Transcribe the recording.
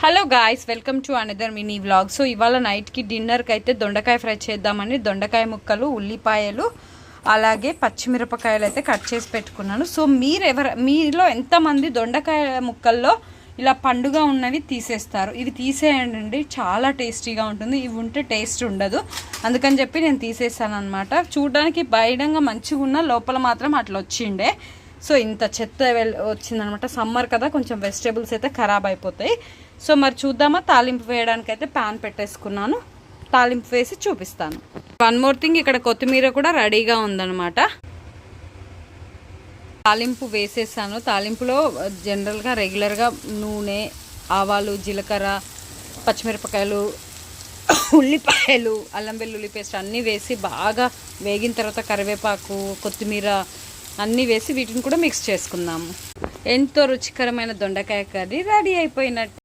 Hello guys, welcome to another mini vlog. So ఇవాళ నైట్కి డిన్నర్కి అయితే దొండకాయ ఫ్రై చేద్దామని దొండకాయ ముక్కలు, ఉల్లిపాయలు, అలాగే పచ్చిమిరపకాయలు అయితే కట్ చేసి పెట్టుకున్నాను. సో మీలో ఎంతమంది దొండకాయ ముక్కల్లో ఇలా పండుగ ఉన్నవి తీసేస్తారు? ఇవి తీసేయండి, చాలా టేస్టీగా ఉంటుంది. ఇవి ఉంటే టేస్ట్ ఉండదు, అందుకని చెప్పి నేను తీసేసాను అనమాట. చూడడానికి బయటంగా మంచిగా ఉన్న లోపల మాత్రం అట్లా వచ్చిండే. సో ఇంత చెత్త వచ్చిందనమాట. సమ్మర్ కదా, కొంచెం వెజిటేబుల్స్ అయితే ఖరాబ్ అయిపోతాయి. సో మరి చూద్దామా. తాలింపు వేయడానికి అయితే ప్యాన్ పెట్టేసుకున్నాను. తాలింపు వేసి చూపిస్తాను. వన్ మోర్ థింగ్, ఇక్కడ కొత్తిమీర కూడా రెడీగా ఉందన్నమాట. తాలింపు వేసేసాను. తాలింపులో జనరల్గా రెగ్యులర్గా నూనె, ఆవాలు, జీలకర్ర, పచ్చిమిరపకాయలు, ఉల్లిపాయలు, అల్లం వెల్లుల్లి పేస్ట్ అన్నీ వేసి బాగా వేగిన తర్వాత కరివేపాకు, కొత్తిమీర అన్నీ వేసి వీటిని కూడా మిక్స్ చేసుకుందాము. ఎంతో రుచికరమైన దొండకాయ కర్రీ రెడీ అయిపోయినట్టు.